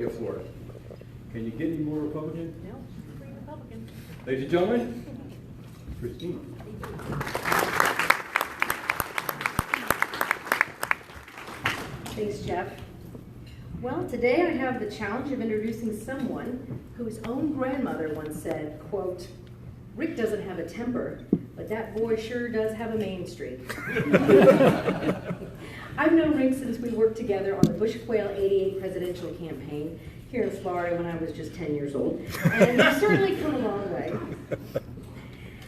Florida. Can you get any more Republican? No, free Republican. Ladies and gentlemen, Christina. Thanks, Jeff. Well, today I have the challenge of introducing someone whose own grandmother once said, quote, "Rick doesn't have a temper, but that boy sure does have a Main Street." I've known Rick since we worked together on the Bush Quail 88 presidential campaign here in Florida when I was just 10 years old, and we've certainly come a long way.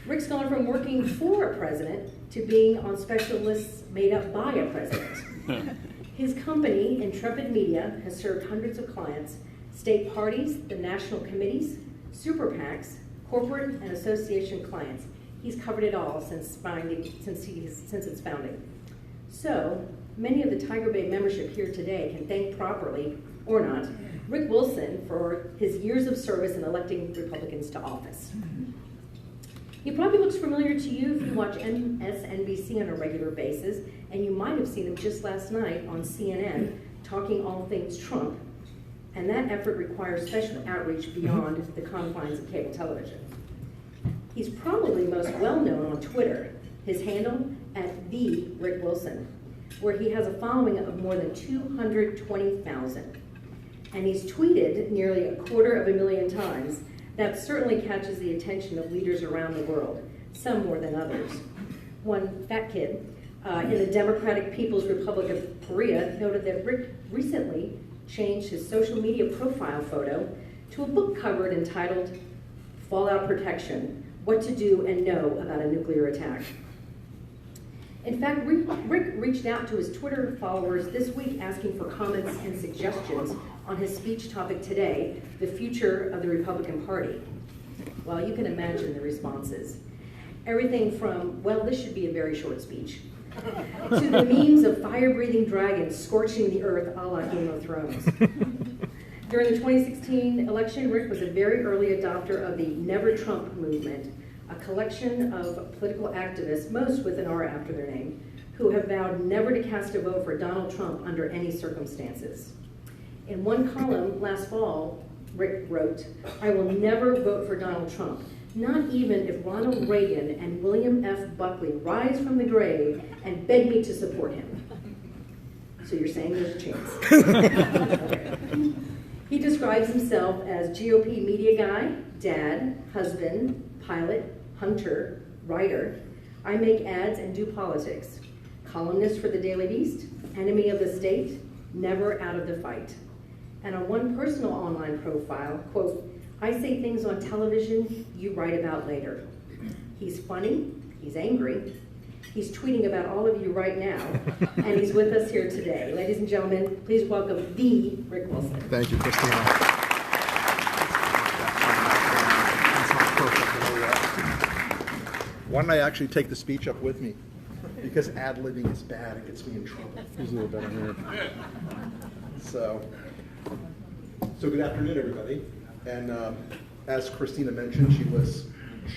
Rick's gone from working for a president to being on special lists made up by a president. His company, Intrepid Media, has served hundreds of clients, state parties, the national committees, super PACs, corporate and association clients. He's covered it all since its founding. So, many of the Tiger Bay membership here today can thank properly, or not, Rick Wilson for his years of service in electing Republicans to office. He probably looks familiar to you if you watch MSNBC on a regular basis, and you might have seen him just last night on CNN talking all things Trump, and that effort requires special outreach beyond the confines of cable television. He's probably most well known on Twitter, his handle at @TheRickWilson, where he has a following of more than 220,000. And he's tweeted nearly 250,000 times. That certainly catches the attention of leaders around the world, some more than others. One fat kid in the Democratic People's Republic of Korea noted that Rick recently changed his social media profile photo to a book cover entitled "Fallout Protection: What to Do and Know About a Nuclear Attack." In fact, Rick reached out to his Twitter followers this week asking for comments and suggestions on his speech topic today, the future of the Republican Party. Well, you can imagine the responses. Everything from, well, this should be a very short speech, to the memes of fire-breathing dragons scorching the earth a la Game of Thrones. During the 2016 election, Rick was a very early adopter of the Never Trump movement, a collection of political activists, most with an R after their name, who have vowed never to cast a vote for Donald Trump under any circumstances. In one column last fall, Rick wrote, "I will never vote for Donald Trump, not even if Ronald Reagan and William F. Buckley rise from the grave and beg me to support him." So you're saying there's a chance. He describes himself as GOP media guy, dad, husband, pilot, hunter, writer. I make ads and do politics. Columnist for the Daily Beast, enemy of the state, never out of the fight. And on one personal online profile, quote, "I say things on television you write about later." He's funny, he's angry, he's tweeting about all of you right now, and he's with us here today. Ladies and gentlemen, please welcome the Rick Wilson. Thank you, Christina. Why don't I actually take the speech up with me? Because ad-libbing is bad, it gets me in trouble. He's a little better here. So good afternoon, everybody. And as Christina mentioned, she was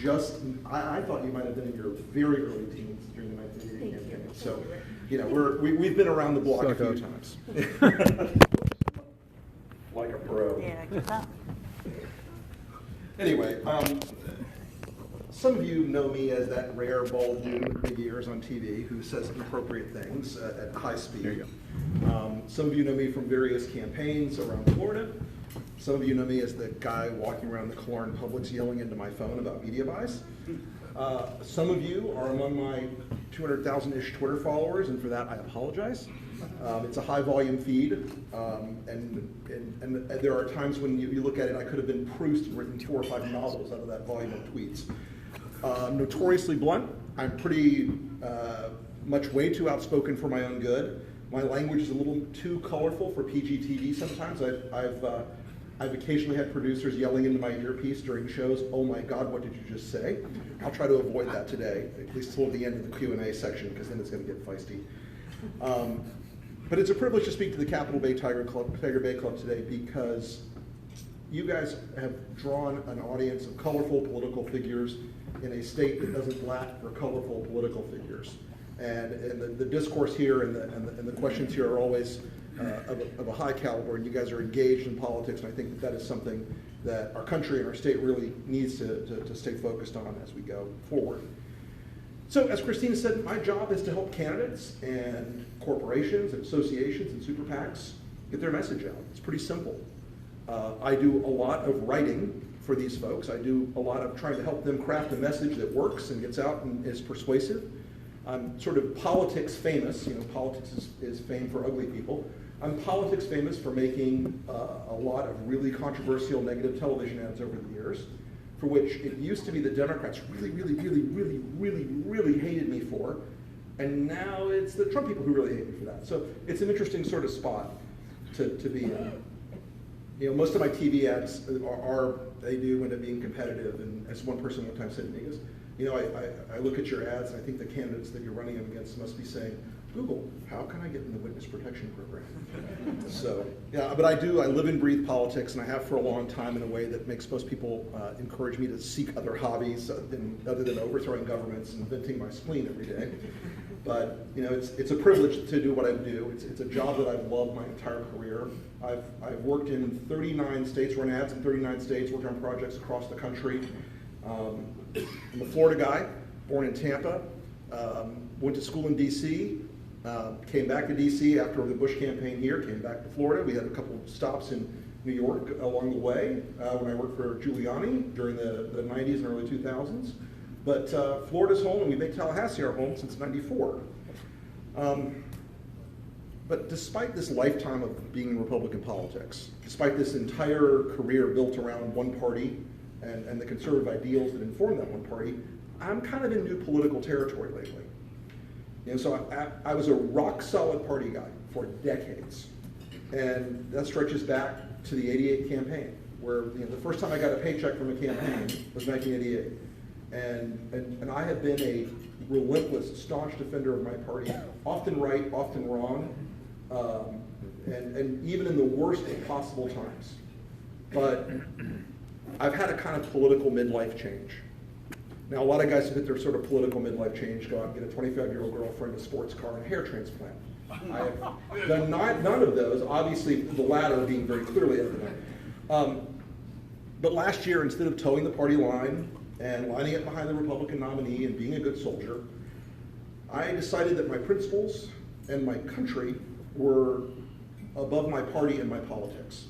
just, I thought you might have been in your very early teens during the 1980 campaign. So, you know, we've been around the block a few times. Like a pro. Yeah, good luck. Anyway, some of you know me as that rare bald dude with big ears on TV who says inappropriate things at high speed. There you go. Some of you know me from various campaigns around Florida. Some of you know me as the guy walking around the Cologne Publix yelling into my phone about media buys. Some of you are among my 200,000-ish Twitter followers, and for that I apologize. It's a high-volume feed, and there are times when you look at it, I could have been Proust and written 4 or 5 novels out of that volume of tweets. Notoriously blunt, I'm pretty much way too outspoken for my own good. My language is a little too colorful for PG-TV sometimes. I've occasionally had producers yelling into my earpiece during shows, "Oh my God, what did you just say?" I'll try to avoid that today, at least till the end of the Q&A section, because then it's going to get feisty. But it's a privilege to speak to the Capital Bay Tiger Bay Club today because you guys have drawn an audience of colorful political figures in a state that doesn't lack for colorful political figures. And the discourse here and the questions here are always of a high caliber, and you guys are engaged in politics, and I think that is something that our country and our state really needs to stay focused on as we go forward. So, as Christina said, my job is to help candidates and corporations and associations and super PACs get their message out. It's pretty simple. I do a lot of writing for these folks. I do a lot of trying to help them craft a message that works and gets out and is persuasive. I'm sort of politics famous. You know, politics is fame for ugly people. I'm politics famous for making a lot of really controversial negative television ads over the years, for which it used to be the Democrats really hated me for, and now it's the Trump people who really hate me for that. So it's an interesting sort of spot to be in. You know, most of my TV ads they do end up being competitive, and as one person one time said to me, he goes, you know, I look at your ads and I think the candidates that you're running them against must be saying, Google, how can I get in the witness protection program? So, yeah, but I live and breathe politics, and I have for a long time in a way that makes most people encourage me to seek other hobbies other than overthrowing governments and venting my spleen every day. But, you know, it's a privilege to do what I do. It's a job that I've loved my entire career. I've worked in 39 states, run ads in 39 states, worked on projects across the country. I'm a Florida guy, born in Tampa, went to school in D.C., came back to D.C. after the Bush campaign here, came back to Florida. We had a couple of stops in New York along the way when I worked for Giuliani during the 90s and early 2000s. But Florida's home, and we make Tallahassee our home since '94. But despite this lifetime of being in Republican politics, despite this entire career built around one party and the conservative ideals that inform that one party, I'm kind of in new political territory lately. You know, so I was a rock-solid party guy for decades, and that stretches back to the '88 campaign, where, you know, the first time I got a paycheck from a campaign was 1988, and I have been a relentless, staunch defender of my party, often right, often wrong, and even in the worst of possible times. But I've had a kind of political midlife change. Now, a lot of guys who hit their sort of political midlife change go out and get a 25-year-old girlfriend, a sports car, and a hair transplant. I have done none of those, obviously the latter being very clearly evident. But last year, instead of towing the party line and lining up behind the Republican nominee and being a good soldier, I decided that my principles and my country were above my party and my politics.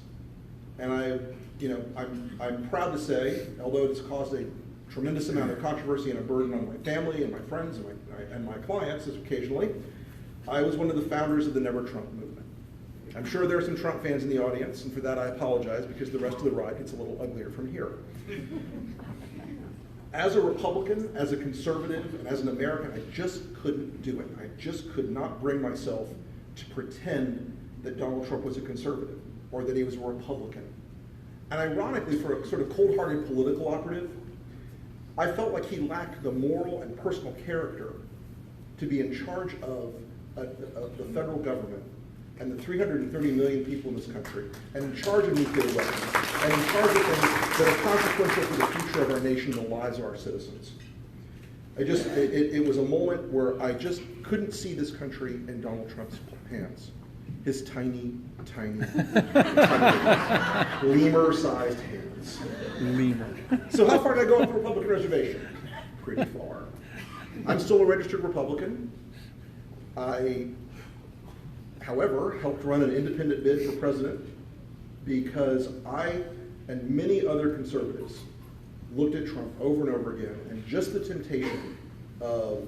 And I'm proud to say, although it's caused a tremendous amount of controversy and a burden on my family and my friends and my clients occasionally, I was one of the founders of the Never Trump movement. I'm sure there are some Trump fans in the audience, and for that I apologize, because the rest of the ride gets a little uglier from here. As a Republican, as a conservative, and as an American, I just couldn't do it. I just could not bring myself to pretend that Donald Trump was a conservative or that he was a Republican. And ironically, for a sort of cold-hearted political operative, I felt like he lacked the moral and personal character to be in charge of the federal government and the 330 million people in this country, and in charge of nuclear weapons, and in charge of things that are consequential for the future of our nation and the lives of our citizens. It was a moment where I just couldn't see this country in Donald Trump's hands. His tiny, lemur-sized hands. Lemur. So how far did I go on the Republican reservation? Pretty far. I'm still a registered Republican. I, however, helped run an independent bid for president because I and many other conservatives looked at Trump over and over again, and just the temptation of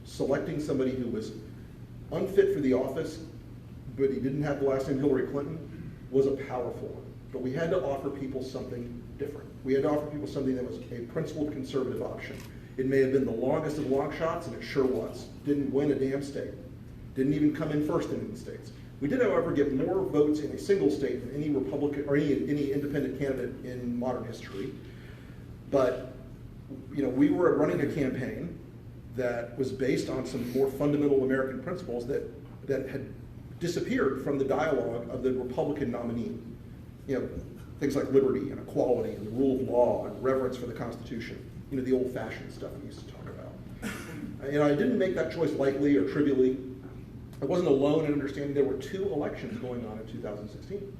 selecting somebody who was unfit for the office, but he didn't have the last name Hillary Clinton, was a powerful one. But we had to offer people something different. We had to offer people something that was a principled conservative option. It may have been the longest of long shots, and it sure was. Didn't win a damn state. Didn't even come in first in any states. We did, however, get more votes in a single state than any Republican or any independent candidate in modern history. But, you know, we were running a campaign that was based on some more fundamental American principles that had disappeared from the dialogue of the Republican nominee. You know, things like liberty and equality and the rule of law and reverence for the Constitution. You know, the old-fashioned stuff we used to talk about. You know, I didn't make that choice lightly or trivially. I wasn't alone in understanding there were two elections going on in 2016.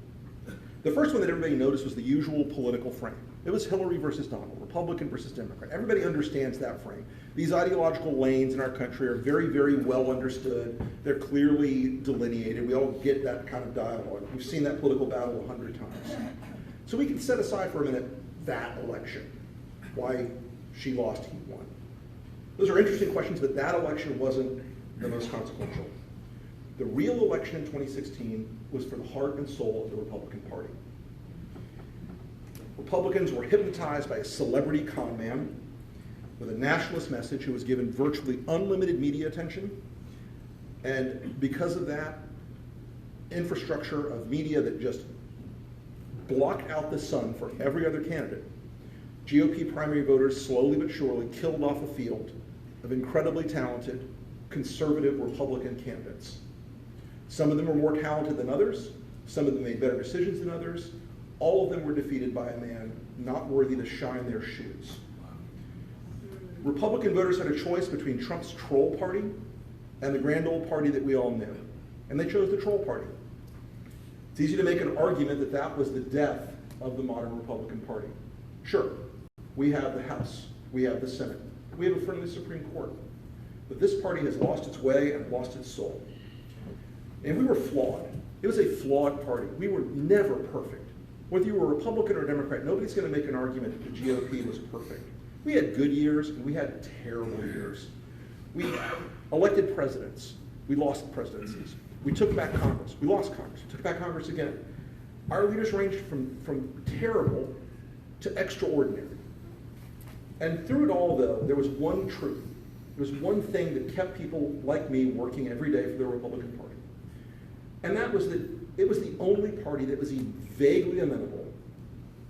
The first one that everybody noticed was the usual political frame. It was Hillary versus Donald, Republican versus Democrat. Everybody understands that frame. These ideological lanes in our country are very, very well understood. They're clearly delineated. We all get that kind of dialogue. We've seen that political battle 100 times. So we can set aside for a minute that election, why she lost, he won. Those are interesting questions, but that election wasn't the most consequential. The real election in 2016 was for the heart and soul of the Republican Party. Republicans were hypnotized by a celebrity con man with a nationalist message who was given virtually unlimited media attention. And because of that infrastructure of media that just blocked out the sun for every other candidate, GOP primary voters slowly but surely killed off a field of incredibly talented conservative Republican candidates. Some of them were more talented than others. Some of them made better decisions than others. All of them were defeated by a man not worthy to shine their shoes. Republican voters had a choice between Trump's troll party and the grand old party that we all knew. And they chose the troll party. It's easy to make an argument that that was the death of the modern Republican Party. Sure, we have the House, we have the Senate, we have a friendly Supreme Court. But this party has lost its way and lost its soul. And we were flawed. It was a flawed party. We were never perfect. Whether you were a Republican or a Democrat, nobody's going to make an argument that the GOP was perfect. We had good years and we had terrible years. We elected presidents. We lost presidencies. We took back Congress. We lost Congress. We took back Congress again. Our leaders ranged from terrible to extraordinary. And through it all, though, there was one truth. There was one thing that kept people like me working every day for the Republican Party. And that was that it was the only party that was even vaguely amenable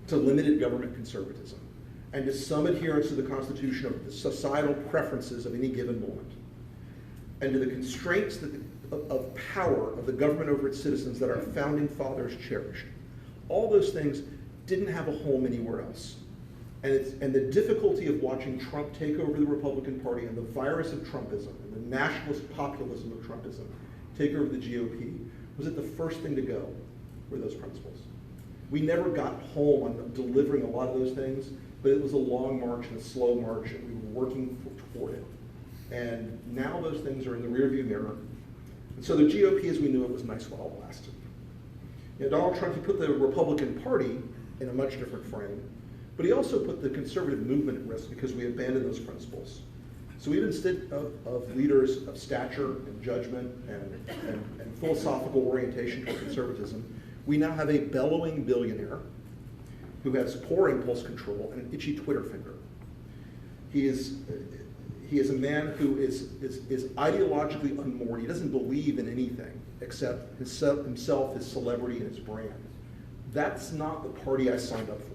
to limited government conservatism and to some adherence to the Constitution of the societal preferences of any given moment, and to the constraints of power of the government over its citizens that our founding fathers cherished. All those things didn't have a home anywhere else. And the difficulty of watching Trump take over the Republican Party and the virus of Trumpism and the nationalist populism of Trumpism take over the GOP was that the first thing to go were those principles. We never got home on delivering a lot of those things, but it was a long march and a slow march, and we were working toward it. And now those things are in the rearview mirror. And so the GOP, as we knew it, was nice while it lasted. You know, Donald Trump, he put the Republican Party in a much different frame, but he also put the conservative movement at risk because we abandoned those principles. So even instead of leaders of stature and judgment and philosophical orientation toward conservatism, we now have a bellowing billionaire who has poor impulse control and an itchy Twitter finger. He is a man who is ideologically unmoored. He doesn't believe in anything except himself, his celebrity, and his brand. That's not the party I signed up for.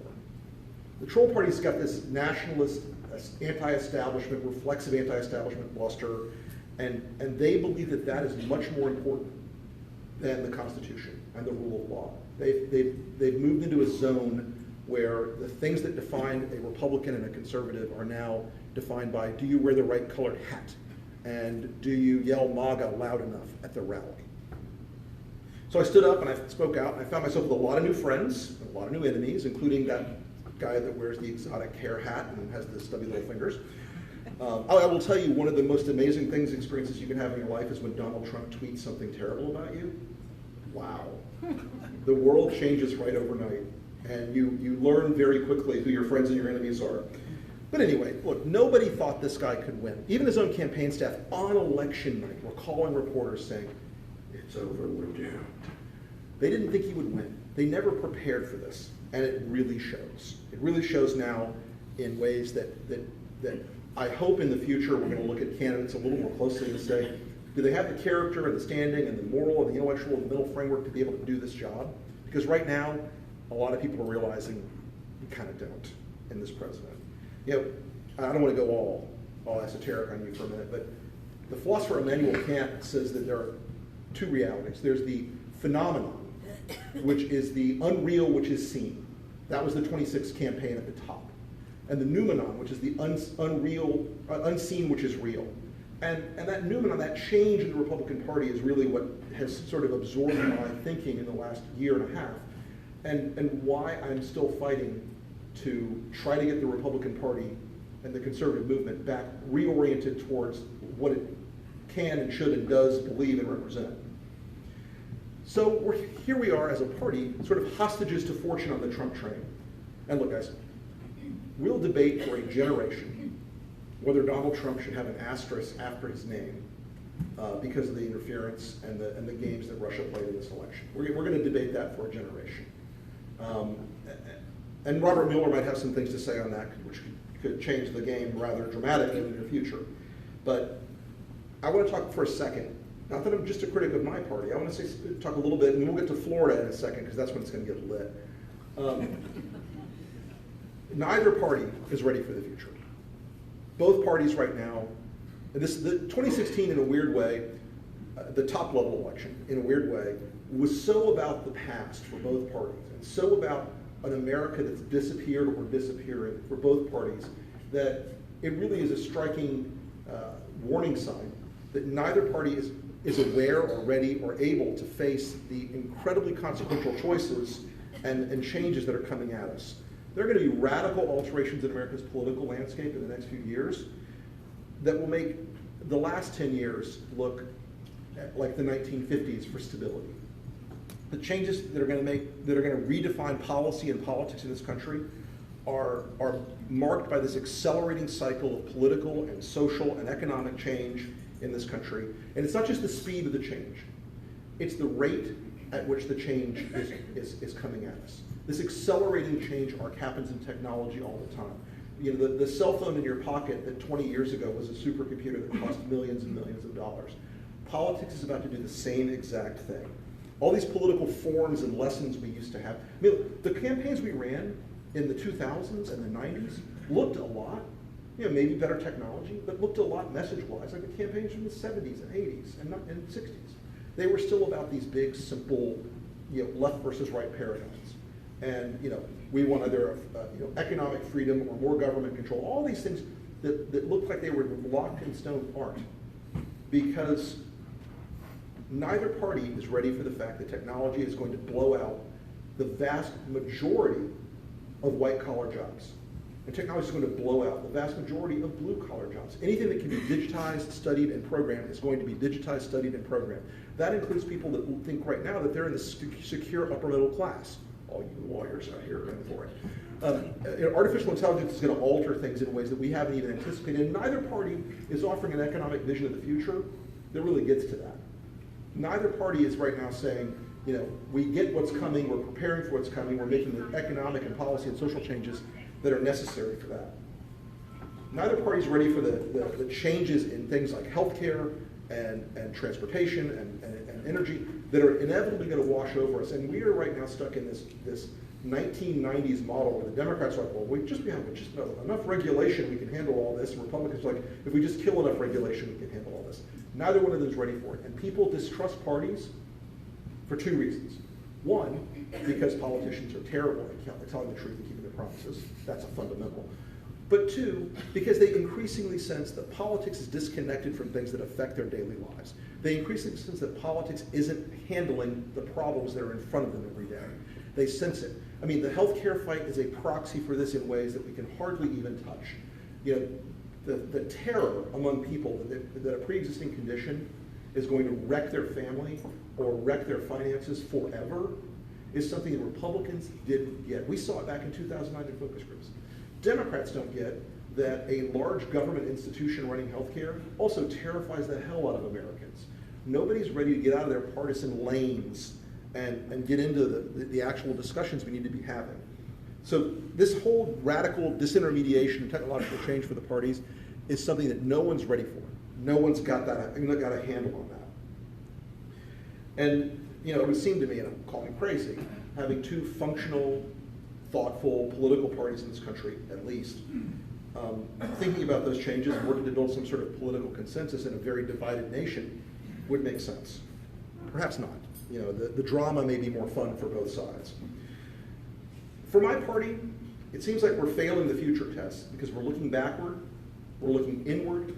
The troll party's got this nationalist, anti-establishment, reflexive anti-establishment bluster, and they believe that that is much more important than the Constitution and the rule of law. They've moved into a zone where the things that define a Republican and a conservative are now defined by, do you wear the right colored hat? And do you yell MAGA loud enough at the rally? So I stood up and I spoke out, and I found myself with a lot of new friends, and a lot of new enemies, including that guy that wears the exotic hair hat and has the stubby little fingers. I will tell you, one of the most amazing experiences you can have in your life is when Donald Trump tweets something terrible about you. Wow. The world changes right overnight, and you learn very quickly who your friends and your enemies are. But anyway, look, nobody thought this guy could win. Even his own campaign staff on election night were calling reporters saying, "It's over, we're doomed." They didn't think he would win. They never prepared for this, and it really shows. It really shows now in ways that I hope in the future we're going to look at candidates a little more closely and say, do they have the character and the standing and the moral and the intellectual and the mental framework to be able to do this job? Because right now, a lot of people are realizing we kind of don't in this president. You know, I don't want to go all esoteric on you for a minute, but the philosopher Immanuel Kant says that there are two realities. There's the phenomenon, which is the unreal which is seen. That was the 26th campaign at the top. And the noumenon, which is the unseen which is real. And that Newman, that change in the Republican Party is really what has sort of absorbed my thinking in the last year and a half, and why I'm still fighting to try to get the Republican Party and the conservative movement back reoriented towards what it can and should and does believe and represent. So here we are as a party, sort of hostages to fortune on the Trump train. And look, guys, we'll debate for a generation whether Donald Trump should have an asterisk after his name because of the interference and the games that Russia played in this election. We're going to debate that for a generation. And Robert Mueller might have some things to say on that, which could change the game rather dramatically in the near future. But I want to talk for a second, not that I'm just a critic of my party, I want to talk a little bit, and then we'll get to Florida in a second, because that's when it's going to get lit. Neither party is ready for the future. Both parties right now, and the 2016 in a weird way, the top level election in a weird way, was so about the past for both parties, and so about an America that's disappeared or disappearing for both parties, that it really is a striking warning sign that neither party is aware or ready or able to face the incredibly consequential choices and changes that are coming at us. There are going to be radical alterations in America's political landscape in the next few years that will make the last 10 years look like the 1950s for stability. The changes that are going to redefine policy and politics in this country are marked by this accelerating cycle of political and social and economic change in this country. And it's not just the speed of the change, it's the rate at which the change is coming at us. This accelerating change arc happens in technology all the time. You know, the cell phone in your pocket that 20 years ago was a supercomputer that cost millions and millions of dollars. Politics is about to do the same exact thing. All these political forms and lessons we used to have. I mean, the campaigns we ran in the 2000s and the 90s looked a lot, maybe better technology, but looked a lot message-wise like the campaigns from the 70s and 80s and 60s. They were still about these big, simple, left versus right paradigms. And we want either economic freedom or more government control. All these things that looked like they were locked in stone aren't, because neither party is ready for the fact that technology is going to blow out the vast majority of white-collar jobs. And technology is going to blow out the vast majority of blue-collar jobs. Anything that can be digitized, studied, and programmed is going to be digitized, studied, and programmed. That includes people that think right now that they're in the secure upper middle class. All you lawyers out here are in for it. Artificial intelligence is going to alter things in ways that we haven't even anticipated, and neither party is offering an economic vision of the future that really gets to that. Neither party is right now saying, we get what's coming, we're preparing for what's coming, we're making the economic and policy and social changes that are necessary for that. Neither party is ready for the changes in things like healthcare and transportation and energy that are inevitably going to wash over us. And we are right now stuck in this 1990s model where the Democrats are like, well, we just have enough regulation, we can handle all this. And Republicans are like, if we just kill enough regulation, we can handle all this. Neither one of them is ready for it. And people distrust parties for two reasons. One, because politicians are terrible at telling the truth and keeping their promises. That's a fundamental. But two, because they increasingly sense that politics is disconnected from things that affect their daily lives. They increasingly sense that politics isn't handling the problems that are in front of them every day. They sense it. I mean, the healthcare fight is a proxy for this in ways that we can hardly even touch. The terror among people that a pre-existing condition is going to wreck their family or wreck their finances forever is something that Republicans didn't get. We saw it back in 2009 in focus groups. Democrats don't get that a large government institution running healthcare also terrifies the hell out of Americans. Nobody's ready to get out of their partisan lanes and get into the actual discussions we need to be having. So this whole radical disintermediation and technological change for the parties is something that no one's ready for. No one's got a handle on that. And it would seem to me, and call me crazy, having two functional, thoughtful political parties in this country, at least, thinking about those changes and working to build some sort of political consensus in a very divided nation would make sense. Perhaps not. The drama may be more fun for both sides. For my party, it seems like we're failing the future test because we're looking backward, we're looking inward,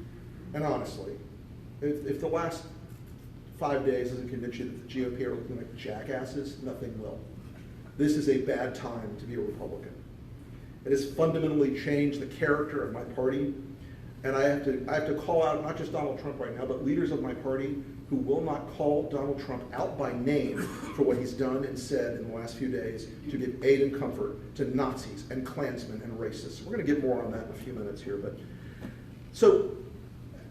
and honestly, If the last 5 days doesn't convince you that the GOP are looking like jackasses, nothing will. This is a bad time to be a Republican. It has fundamentally changed the character of my party, and I have to call out not just Donald Trump right now, but leaders of my party who will not call Donald Trump out by name for what he's done and said in the last few days to give aid and comfort to Nazis and Klansmen and racists. We're going to get more on that in a few minutes here. But so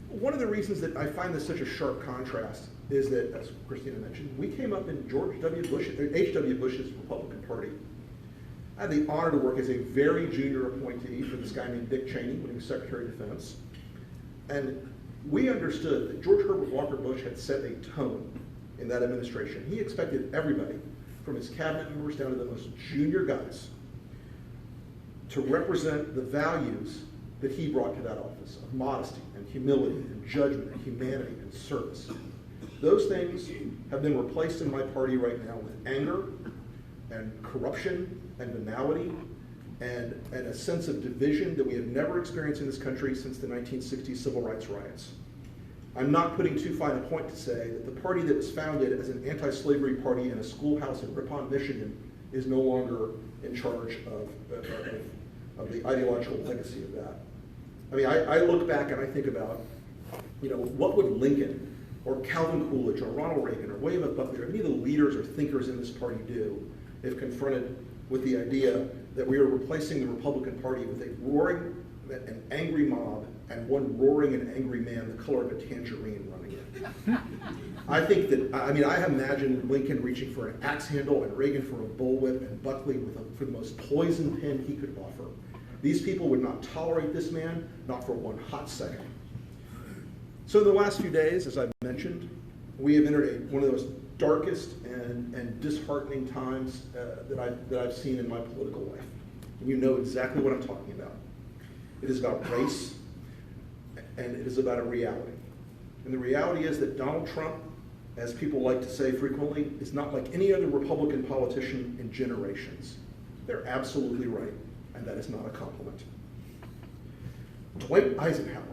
one of the reasons that I find this such a sharp contrast is that, as Christina mentioned, we came up in H.W. Bush's Republican Party. I had the honor to work as a very junior appointee for this guy named Dick Cheney when he was Secretary of Defense. And we understood that George Herbert Walker Bush had set a tone in that administration. He expected everybody, from his cabinet members down to the most junior guys, to represent the values that he brought to that office of modesty and humility and judgment and humanity and service. Those things have been replaced in my party right now with anger and corruption and venality and a sense of division that we have never experienced in this country since the 1960s civil rights riots. I'm not putting too fine a point to say that the party that was founded as an anti-slavery party in a schoolhouse in Ripon, Michigan, is no longer in charge of the ideological legacy of that. I mean, I look back and I think about, what would Lincoln or Calvin Coolidge or Ronald Reagan or William F. Buckley or any of the leaders or thinkers in this party do if confronted with the idea that we are replacing the Republican Party with a roaring and angry mob and one roaring and angry man the color of a tangerine running it. I think that, I have imagined Lincoln reaching for an axe handle and Reagan for a bullwhip and Buckley for the most poisoned pen he could offer. These people would not tolerate this man, not for one hot second. So in the last few days, as I've mentioned, we have entered one of those darkest and disheartening times that I've seen in my political life. And you know exactly what I'm talking about. It is about race, and it is about a reality. And the reality is that Donald Trump, as people like to say frequently, is not like any other Republican politician in generations. They're absolutely right, and that is not a compliment. Dwight Eisenhower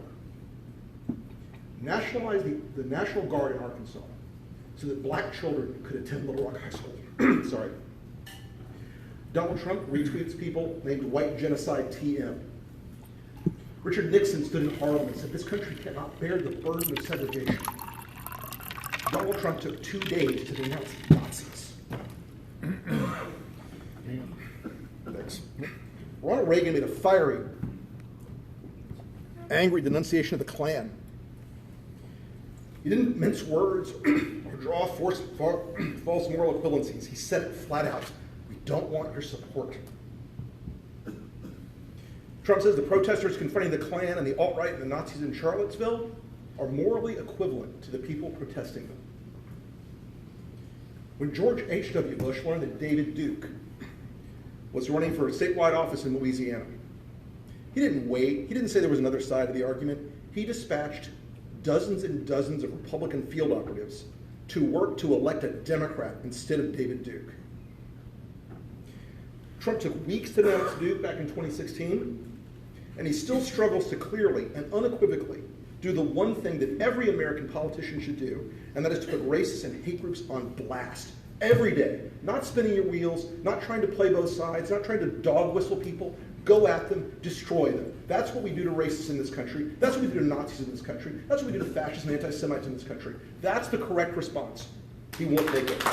nationalized the National Guard in Arkansas so that black children could attend Little Rock High School. Sorry. Donald Trump retweets people named White Genocide TM. Richard Nixon stood in Harlem and said, "This country cannot bear the burden of segregation." Donald Trump took 2 days to denounce Nazis. Thanks. Ronald Reagan made a fiery, angry denunciation of the Klan. He didn't mince words or draw false moral equivalencies. He said it flat out. We don't want your support. Trump says the protesters confronting the Klan and the alt-right and the Nazis in Charlottesville are morally equivalent to the people protesting them. When George H.W. Bush learned that David Duke was running for a statewide office in Louisiana, he didn't wait. He didn't say there was another side of the argument. He dispatched dozens and dozens of Republican field operatives to work to elect a Democrat instead of David Duke. Trump took weeks to denounce Duke back in 2016, and he still struggles to clearly and unequivocally do the one thing that every American politician should do, and that is to put racists and hate groups on blast every day. Not spinning your wheels, not trying to play both sides, not trying to dog whistle people. Go at them, destroy them. That's what we do to racists in this country. That's what we do to Nazis in this country. That's what we do to fascists and anti-Semites in this country. That's the correct response. He won't take it.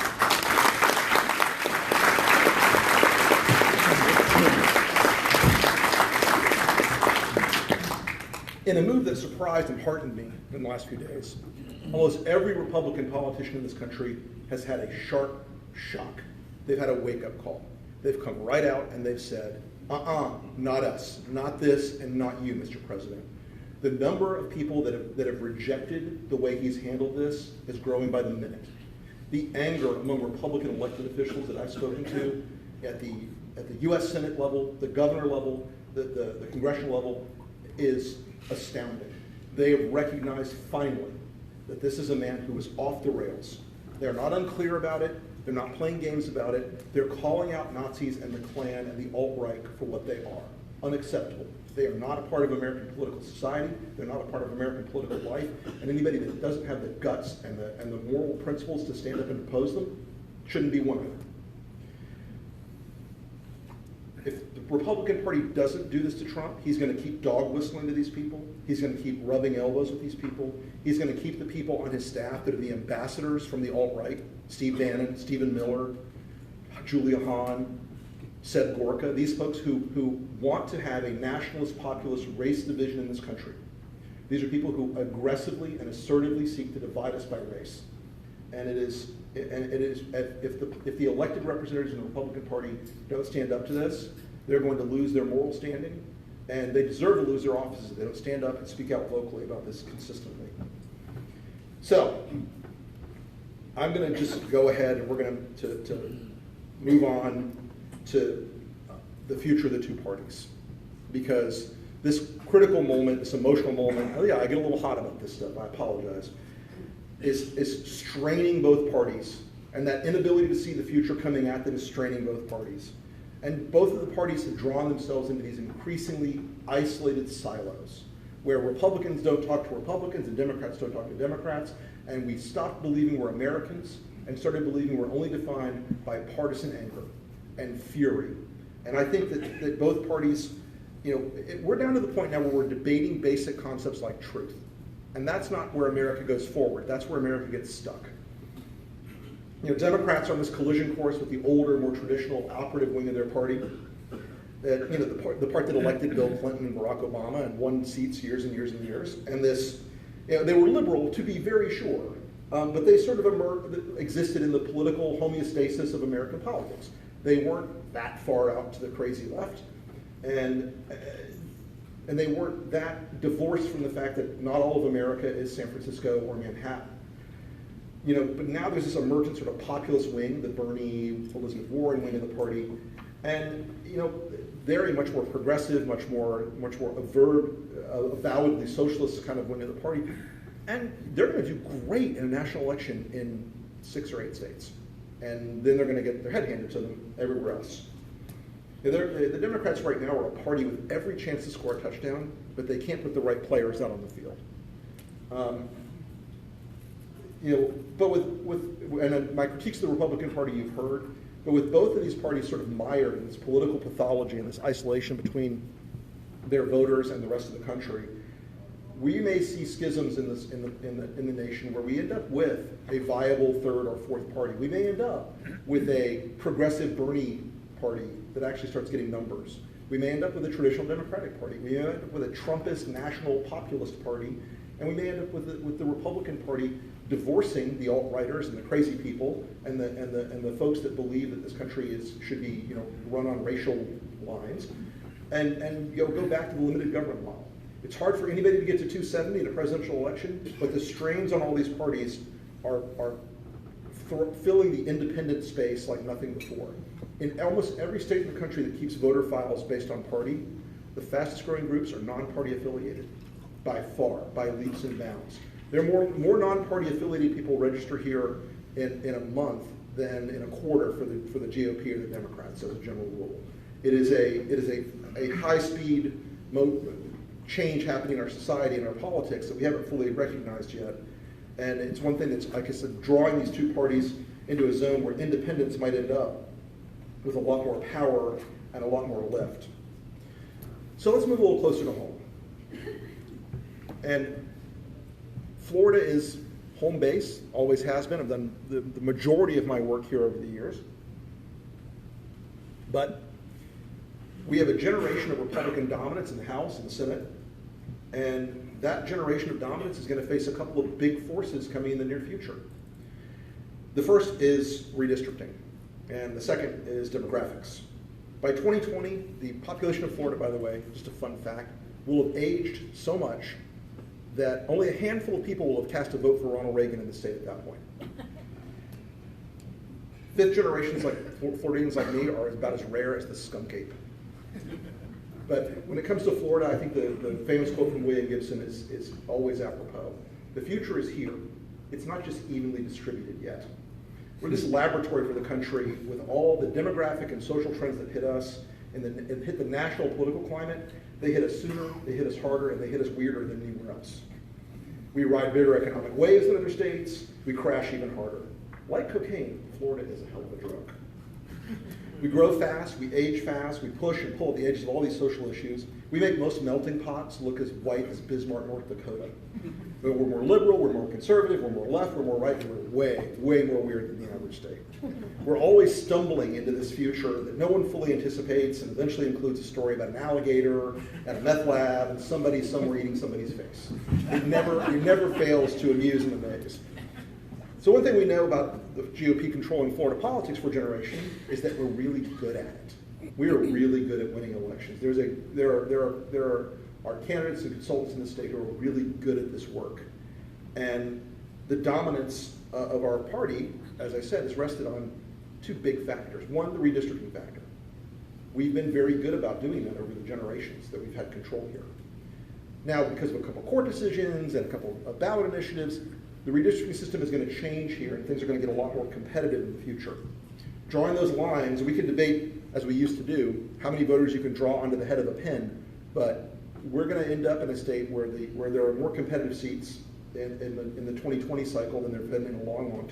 In a move that surprised and heartened me in the last few days, almost every Republican politician in this country has had a sharp shock. They've had a wake-up call. They've come right out and they've said, not us, not this, and not you, Mr. President. The number of people that have rejected the way he's handled this is growing by the minute. The anger among Republican elected officials that I've spoken to at the U.S. Senate level, the governor level, the congressional level is astounding. They have recognized finally that this is a man who is off the rails. They're not unclear about it. They're not playing games about it. They're calling out Nazis and the Klan and the alt-right for what they are. unacceptable. They are not a part of American political society. They're not a part of American political life. And anybody that doesn't have the guts and the moral principles to stand up and oppose them shouldn't be one of them. If the Republican Party doesn't do this to Trump, he's going to keep dog whistling to these people. He's going to keep rubbing elbows with these people. He's going to keep the people on his staff that are the ambassadors from the alt-right, Steve Bannon, Stephen Miller, Julia Hahn, Seb Gorka, these folks who want to have a nationalist, populist race division in this country. These are people who aggressively and assertively seek to divide us by race. And if the elected representatives in the Republican Party don't stand up to this, they're going to lose their moral standing, and they deserve to lose their offices if they don't stand up and speak out vocally about this consistently. So, I'm going to just go ahead and we're going to move on to the future of the two parties, because this critical moment, this emotional moment, oh yeah, I get a little hot about this stuff, I apologize, is straining both parties, and that inability to see the future coming at them is straining both parties. And both of the parties have drawn themselves into these increasingly isolated silos, where Republicans don't talk to Republicans and Democrats don't talk to Democrats, and we stopped believing we're Americans and started believing we're only defined by partisan anger and fury. And I think that both parties, we're down to the point now where we're debating basic concepts like truth. And that's not where America goes forward. That's where America gets stuck. Democrats are on this collision course with the older, more traditional operative wing of their party. The part that elected Bill Clinton and Barack Obama and won seats years and years and years. And they were liberal, to be very sure, but they sort of existed in the political homeostasis of American politics. They weren't that far out to the crazy left, and they weren't that divorced from the fact that not all of America is San Francisco or Manhattan. But now there's this emergent sort of populist wing, the Bernie, Elizabeth Warren wing of the party, and they're a much more progressive, much more avowedly socialist kind of wing of the party, and they're going to do great in a national election in 6 or 8 states, and then they're going to get their head handed to them everywhere else. The Democrats right now are a party with every chance to score a touchdown, but they can't put the right players out on the field. But and my critiques of the Republican Party you've heard, but with both of these parties sort of mired in this political pathology and this isolation between their voters and the rest of the country, we may see schisms in the nation where we end up with a viable third or fourth party. We may end up with a progressive Bernie party that actually starts getting numbers. We may end up with a traditional Democratic Party. We may end up with a Trumpist national populist party, and we may end up with the Republican Party divorcing the alt-righters and the crazy people and the folks that believe that this country should be run on racial lines, and go back to the limited government model. It's hard for anybody to get to 270 in a presidential election, but the strains on all these parties are filling the independent space like nothing before. In almost every state in the country that keeps voter files based on party, the fastest growing groups are non-party affiliated, by far, by leaps and bounds. There are more non-party affiliated people register here in a month than in a quarter for the GOP or the Democrats as a general rule. It is a high-speed change happening in our society and our politics that we haven't fully recognized yet. And it's one thing that's, like I said, drawing these two parties into a zone where independents might end up with a lot more power and a lot more lift. So let's move a little closer to home. And Florida is home base, always has been. I've done the majority of my work here over the years. But we have a generation of Republican dominance in the House and the Senate, and that generation of dominance is going to face a couple of big forces coming in the near future. The first is redistricting, and the second is demographics. By 2020, the population of Florida, by the way, just a fun fact, will have aged so much that only a handful of people will have cast a vote for Ronald Reagan in the state at that point. Fifth generations like Floridians like me are about as rare as the skunk ape. But when it comes to Florida, I think the famous quote from William Gibson is always apropos. The future is here. It's not just evenly distributed yet. We're this laboratory for the country with all the demographic and social trends that hit us and hit the national political climate, they hit us sooner, they hit us harder, and they hit us weirder than anywhere else. We ride bigger economic waves than other states, we crash even harder. Like cocaine, Florida is a hell of a drug. We grow fast, we age fast, we push and pull at the edges of all these social issues. We make most melting pots look as white as Bismarck, North Dakota. But we're more liberal, we're more conservative, we're more left, we're more right, and we're way, way more weird than the average state. We're always stumbling into this future that no one fully anticipates and eventually includes a story about an alligator and a meth lab and somebody somewhere eating somebody's face. It never fails to amuse and amaze. So one thing we know about the GOP controlling Florida politics for a generation is that we're really good at it. We are really good at winning elections. There are candidates and consultants in the state who are really good at this work. And the dominance of our party, as I said, is rested on two big factors. One, the redistricting factor. We've been very good about doing that over the generations that we've had control here. Now, because of a couple court decisions and a couple of ballot initiatives, the redistricting system is going to change here and things are going to get a lot more competitive in the future. Drawing those lines, we can debate, as we used to do, how many voters you can draw onto the head of a pin, but we're going to end up in a state where there are more competitive seats in the 2020 cycle than there have been in a long, long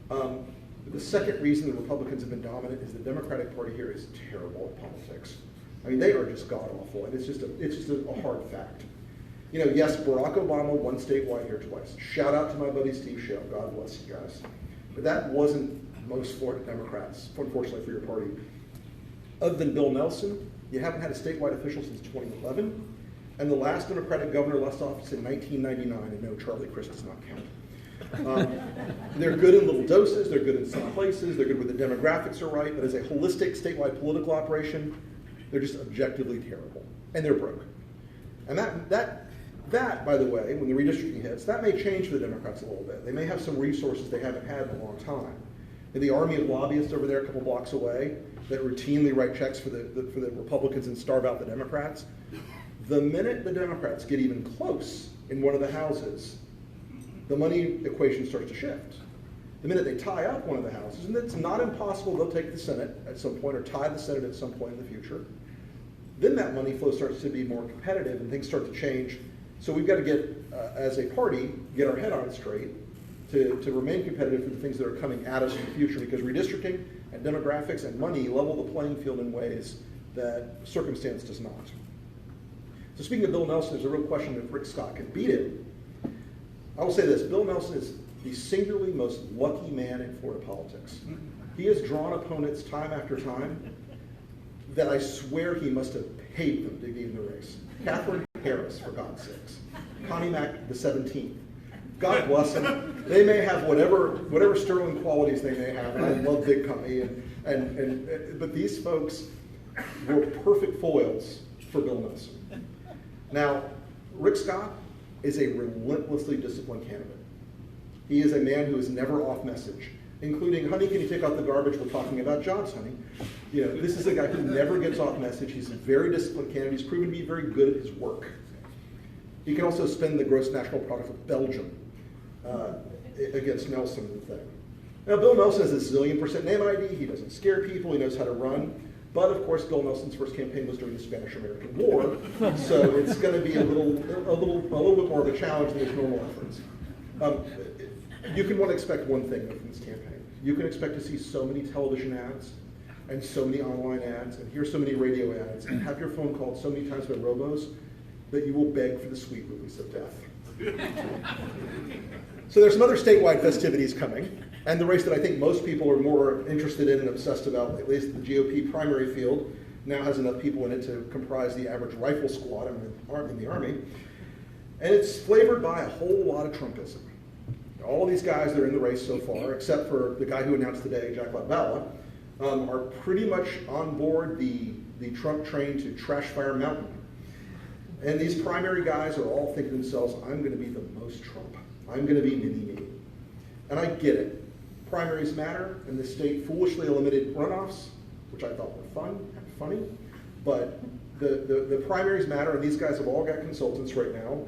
time. The second reason the Republicans have been dominant is the Democratic Party here is terrible at politics. I mean, they are just god-awful, and it's just a hard fact. You know, yes, Barack Obama won statewide here twice. Shout out to my buddy Steve Shell. God bless you guys. But that wasn't most Florida Democrats, unfortunately for your party. Other than Bill Nelson, you haven't had a statewide official since 2011, and the last Democratic governor left office in 1999, and no, Charlie Crist does not count. They're good in little doses, they're good in some places, they're good when the demographics are right, but as a holistic statewide political operation, they're just objectively terrible, and they're broke. And that, by the way, when the redistricting hits, that may change for the Democrats a little bit. They may have some resources they haven't had in a long time. And the army of lobbyists over there a couple blocks away that routinely write checks for the Republicans and starve out the Democrats, the minute the Democrats get even close in one of the houses, the money equation starts to shift. The minute they tie up one of the houses, and it's not impossible they'll take the Senate at some point or tie the Senate at some point in the future, then that money flow starts to be more competitive and things start to change. So we've got to get, as a party, get our head on it straight to remain competitive for the things that are coming at us in the future, because redistricting and demographics and money level the playing field in ways that circumstance does not. So speaking of Bill Nelson, there's a real question if Rick Scott can beat him. I will say this, Bill Nelson is the singularly most lucky man in Florida politics. He has drawn opponents time after time that I swear he must have paid them to be in the race. Catherine Harris, for God's sakes. Connie Mack, the 17th. God bless them. They may have whatever sterling qualities they may have, and I love Big Connie, but these folks were perfect foils for Bill Nelson. Now, Rick Scott is a relentlessly disciplined candidate. He is a man who is never off message, including, honey, can you take out the garbage? We're talking about jobs, honey. You know, this is a guy who never gets off message. He's a very disciplined candidate. He's proven to be very good at his work. He can also spend the gross national product of Belgium against Nelson and the thing. Now, Bill Nelson has a zillion% name ID. He doesn't scare people. He knows how to run. But, of course, Bill Nelson's first campaign was during the Spanish-American War, so it's going to be a little bit more of a challenge than his normal efforts. You can expect one thing from this campaign. You can expect to see so many television ads and so many online ads and hear so many radio ads and have your phone called so many times by robos that you will beg for the sweet release of death. So there's some other statewide festivities coming, and the race that I think most people are more interested in and obsessed about, at least the GOP primary field, now has enough people in it to comprise the average rifle squad in the Army. And it's flavored by a whole lot of Trumpism. All of these guys that are in the race so far, except for the guy who announced today, Jack LaValla, are pretty much on board the Trump train to Trash Fire Mountain. And these primary guys are all thinking to themselves, I'm going to be the most Trump. I'm going to be mini-me. And I get it. Primaries matter, and the state foolishly eliminated runoffs, which I thought were fun and funny. But the primaries matter, and these guys have all got consultants right now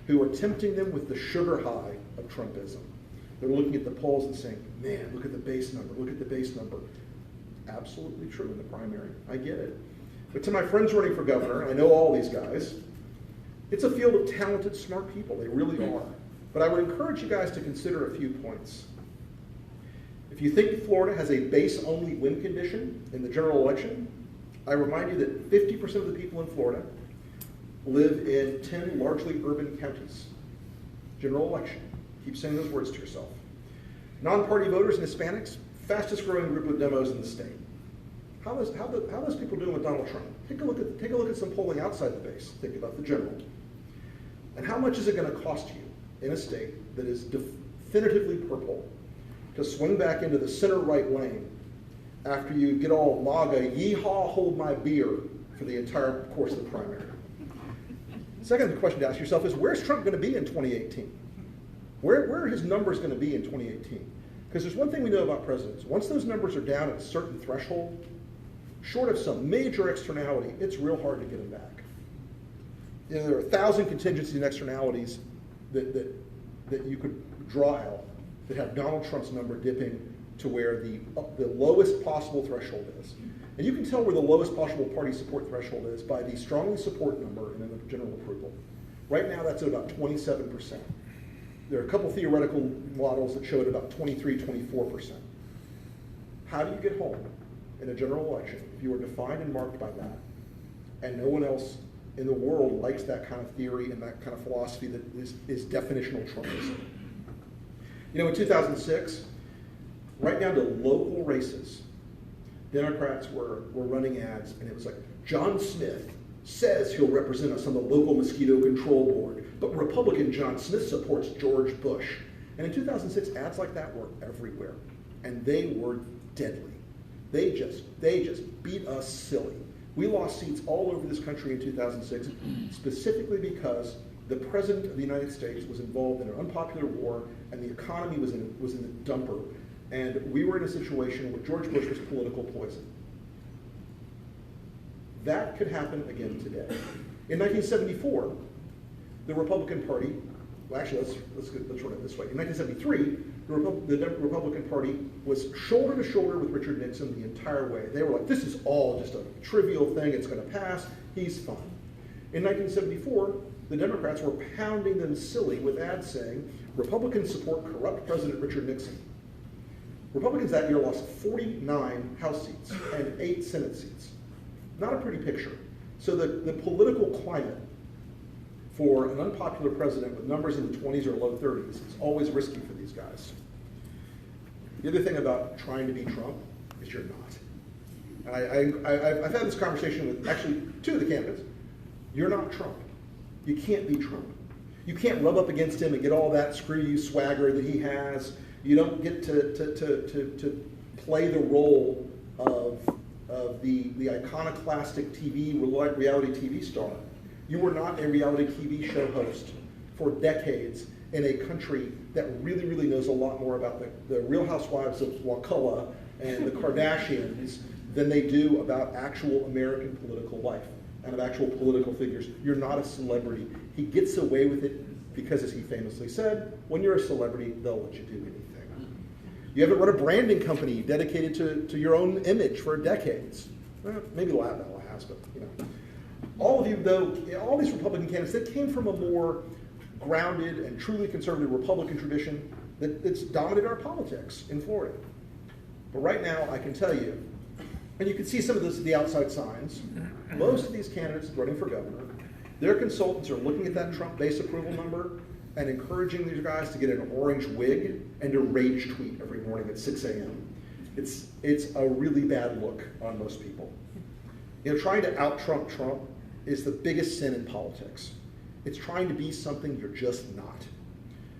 who are tempting them with the sugar high of Trumpism. They're looking at the polls and saying, man, look at the base number, look at the base number. absolutely true in the primary. I get it. But to my friends running for governor, I know all these guys, it's a field of talented, smart people. They really are. But I would encourage you guys to consider a few points. If you think Florida has a base-only win condition in the general election, I remind you that 50% of the people in Florida live in 10 largely urban counties. General election. Keep saying those words to yourself. Non-party voters and Hispanics, fastest growing group of demos in the state. How those people doing with Donald Trump? Take a look at some polling outside the base. Think about the general. And how much is it going to cost you in a state that is definitively purple to swing back into the center-right lane after you get all MAGA, yeehaw, hold my beer for the entire course of the primary? Second question to ask yourself is, where's Trump going to be in 2018? Where are his numbers going to be in 2018? Because there's one thing we know about presidents. Once those numbers are down at a certain threshold, short of some major externality, it's real hard to get them back. You know, there are 1,000 contingencies and externalities that you could draw out that have Donald Trump's number dipping to where the lowest possible threshold is. And you can tell where the lowest possible party support threshold is by the strongly support number and then the general approval. Right now, that's at about 27%. There are a couple theoretical models that show it about 23, 24%. How do you get home in a general election if you are defined and marked by that, and no one else in the world likes that kind of theory and that kind of philosophy that is definitional Trumpism? You know, in 2006, right down to local races, Democrats were running ads, and it was like, John Smith says he'll represent us on the local mosquito control board, but Republican John Smith supports George Bush. And in 2006, ads like that were everywhere, and they were deadly. They just beat us silly. We lost seats all over this country in 2006, specifically because the President of the United States was involved in an unpopular war, and the economy was in the dumper, and we were in a situation where George Bush was political poison. That could happen again today. In 1974, the Republican Party, well, actually, let's run it this way. In 1973, the Republican Party was shoulder to shoulder with Richard Nixon the entire way. They were like, this is all just a trivial thing, it's going to pass, he's fine. In 1974, the Democrats were pounding them silly with ads saying, Republicans support corrupt President Richard Nixon. Republicans that year lost 49 House seats and 8 Senate seats. Not a pretty picture. So the political climate for an unpopular president with numbers in the 20s or low 30s is always risky for these guys. The other thing about trying to be Trump is you're not. I've had this conversation with actually 2 of the candidates. You're not Trump. You can't be Trump. You can't rub up against him and get all that screw you swagger that he has. You don't get to play the role of the iconoclastic reality TV star. You were not a reality TV show host for decades in a country that really, really knows a lot more about the Real Housewives of Wakulla and the Kardashians than they do about actual American political life and of actual political figures. You're not a celebrity. He gets away with it because, as he famously said, when you're a celebrity, they'll let you do anything. You haven't run a branding company dedicated to your own image for decades. Well, maybe that has, but you know. All of you, though, all these Republican candidates, that came from a more grounded and truly conservative Republican tradition that's dominated our politics in Florida. But right now, I can tell you, and you can see some of the outside signs, most of these candidates running for governor, their consultants are looking at that Trump base approval number and encouraging these guys to get an orange wig and to rage tweet every morning at 6 a.m. It's a really bad look on most people. You know, trying to out-Trump Trump is the biggest sin in politics. It's trying to be something you're just not.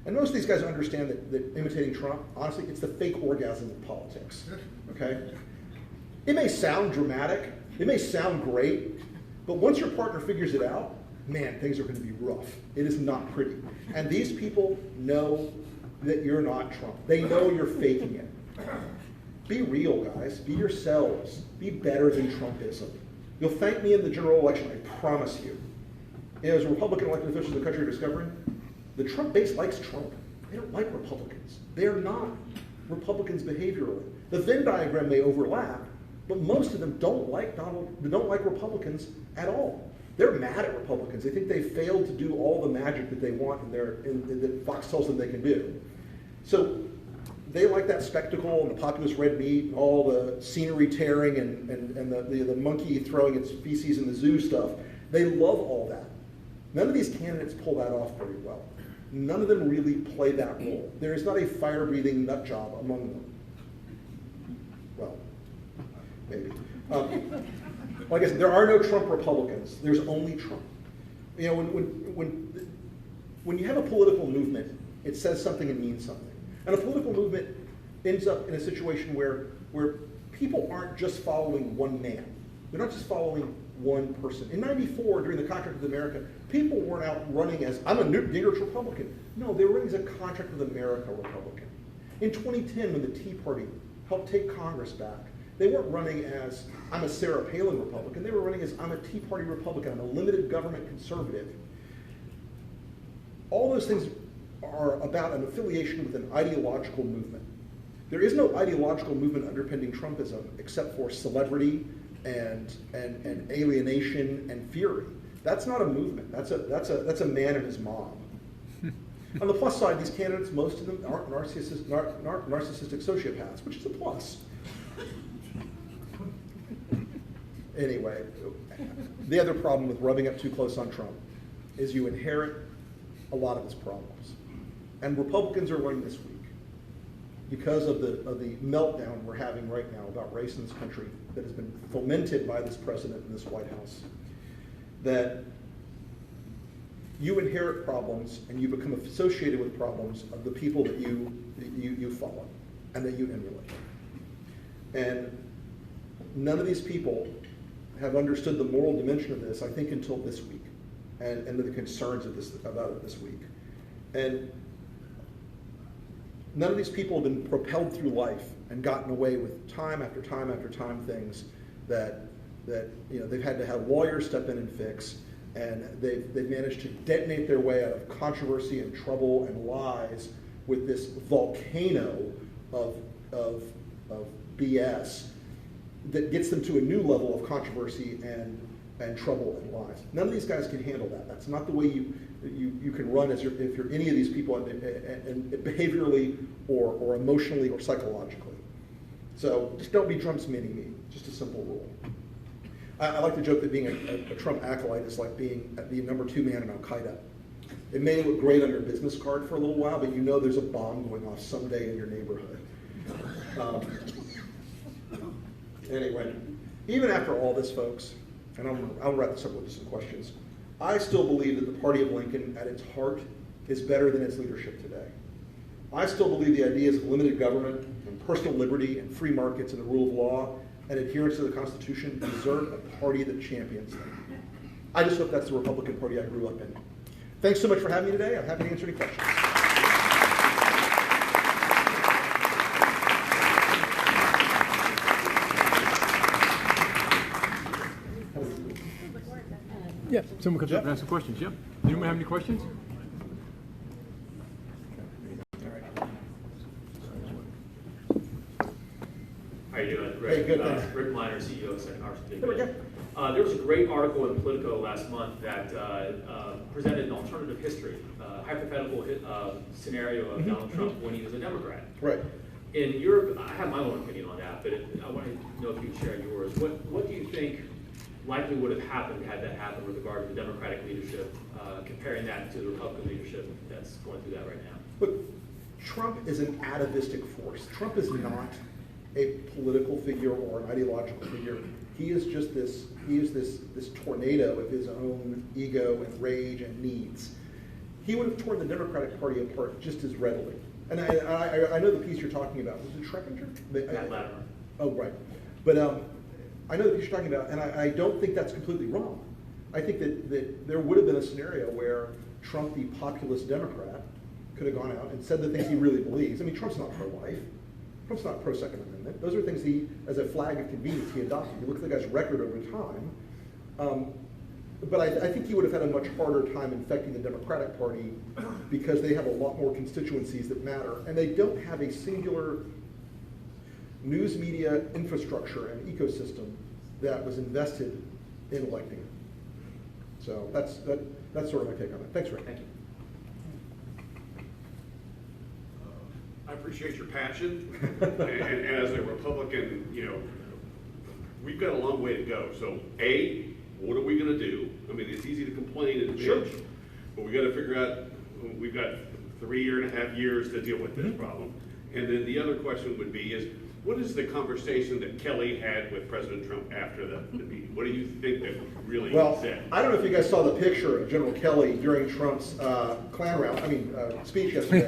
And most of these guys understand that imitating Trump, honestly, it's the fake orgasm of politics, okay? It may sound dramatic, it may sound great, but once your partner figures it out, man, things are going to be rough. It is not pretty. And these people know that you're not Trump. They know you're faking it. Be real, guys. Be yourselves. Be better than Trumpism. You'll thank me in the general election, I promise you. As Republican elected officials in the country are discovering, the Trump base likes Trump. They don't like Republicans. They are not Republicans behaviorally. The Venn diagram may overlap, But most of them don't like Republicans at all. They're mad at Republicans. They think they failed to do all the magic that they want that Fox tells them they can do. So they like that spectacle and the populist red meat and all the scenery tearing and the monkey throwing its feces in the zoo stuff. They love all that. None of these candidates pull that off very well. None of them really play that role. There is not a fire-breathing nut job among them. Well, maybe. Like I said, there are no Trump Republicans. There's only Trump. You know, when you have a political movement, it says something and means something. And a political movement ends up in a situation where people aren't just following one man. They're not just following one person. In '94, during the Contract with America, people weren't out running as, I'm a Newt Gingrich Republican. No, they were running as a Contract with America Republican. In 2010, when the Tea Party helped take Congress back, they weren't running as, I'm a Sarah Palin Republican. They were running as, I'm a Tea Party Republican. I'm a limited government conservative. All those things are about an affiliation with an ideological movement. There is no ideological movement underpinning Trumpism except for celebrity and alienation and fury. That's not a movement. That's a man and his mob. On the plus side, these candidates, most of them aren't narcissistic sociopaths, which is a plus. Anyway, the other problem with rubbing up too close on Trump is you inherit a lot of his problems. And Republicans are learning this week, because of the meltdown we're having right now about race in this country that has been fomented by this president and this White House, that you inherit problems and you become associated with problems of the people that you follow and that you emulate. And none of these people have understood the moral dimension of this, I think, until this week, and the concerns about it this week. And none of these people have been propelled through life and gotten away with time after time after time things that they've had to have lawyers step in and fix, and they've managed to detonate their way out of controversy and trouble and lies with this volcano of BS that gets them to a new level of controversy and trouble and lies. None of these guys can handle that. That's not the way you can run if you're any of these people, and behaviorally or emotionally or psychologically. So just don't be Trump's mini-me. Just a simple rule. I like to joke that being a Trump acolyte is like being the number 2 man in Al-Qaeda. It may look great on your business card for a little while, but you know there's a bomb going off someday in your neighborhood. Anyway, even after all this, folks, and I'll wrap this up with some questions, I still believe that the party of Lincoln at its heart is better than its leadership today. I still believe the ideas of limited government and personal liberty and free markets and the rule of law and adherence to the Constitution deserve a party that champions them. I just hope that's the Republican Party I grew up in. Thanks so much for having me today. I'm happy to answer any questions. Yeah, someone comes up and asks some questions. Yeah. Anyone have any questions? How are you doing? Rick? Hey, good, thanks. Rick Miner, CEO of Second Harvest. There we go. There was a great article in Politico last month that presented an alternative history, hypothetical scenario of Donald Trump when he was a Democrat. Right. I have my own opinion on that, but I want to know if you can share yours. What do you think likely would have happened had that happened with regard to the Democratic leadership, comparing that to the Republican leadership that's going through that right now? Look, Trump is an atavistic force. Trump is not a political figure or an ideological figure. He is just this tornado of his own ego and rage and needs. He would have torn the Democratic Party apart just as readily. And I know the piece you're talking about. Was it Schreckinger? Matt Latimer. Oh, right. But I know the piece you're talking about, and I don't think that's completely wrong. I think that there would have been a scenario where Trump, the populist Democrat, could have gone out and said the things he really believes. I mean, Trump's not pro-life. Trump's not pro-Second Amendment. Those are things he, as a flag of convenience, he adopted. You look at the guy's record over time. But I think he would have had a much harder time infecting the Democratic Party because they have a lot more constituencies that matter, and they don't have a singular news media infrastructure and ecosystem that was invested in electing him. So that's sort of my take on it. Thanks, Rick. Thank you. I appreciate your passion, and as a Republican, we've got a long way to go. So, A, what are we going to do? I mean, it's easy to complain and bitch, but we got to figure out. We've got 3.5 years to deal with this problem. And then the other question would be is, what is the conversation that Kelly had with President Trump after the meeting? What do you think that really said? I don't know if you guys saw the picture of General Kelly during Trump's speech yesterday.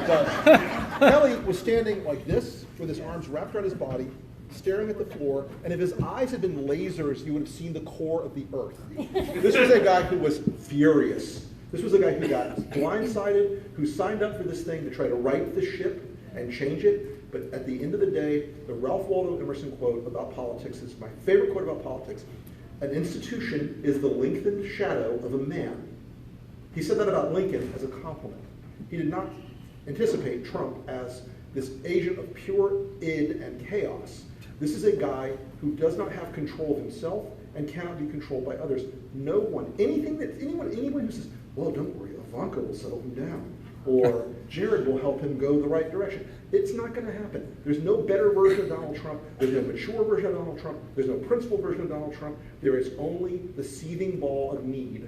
But Kelly was standing like this with his arms wrapped around his body, staring at the floor, and if his eyes had been lasers, you would have seen the core of the earth. This was a guy who was furious. This was a guy who got blindsided, who signed up for this thing to try to right the ship and change it. But at the end of the day, the Ralph Waldo Emerson quote about politics is my favorite quote about politics. An institution is the lengthened shadow of a man. He said that about Lincoln as a compliment. He did not anticipate Trump as this agent of pure id and chaos. This is a guy who does not have control of himself and cannot be controlled by others. No one, anyone who says, well, don't worry, Ivanka will settle him down, or Jared will help him go the right direction. It's not going to happen. There's no better version of Donald Trump. There's no mature version of Donald Trump. There's no principled version of Donald Trump. There is only the seething ball of need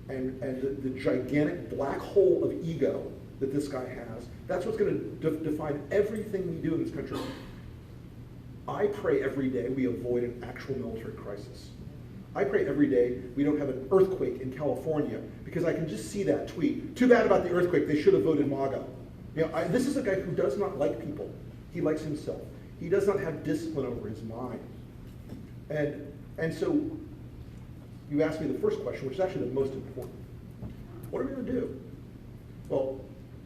and the gigantic black hole of ego that this guy has. That's what's going to define everything we do in this country. I pray every day we avoid an actual military crisis. I pray every day we don't have an earthquake in California, because I can just see that tweet. Too bad about the earthquake, they should have voted MAGA. This is a guy who does not like people. He likes himself. He does not have discipline over his mind. And so you asked me the first question, which is actually the most important. What are we going to do? Well,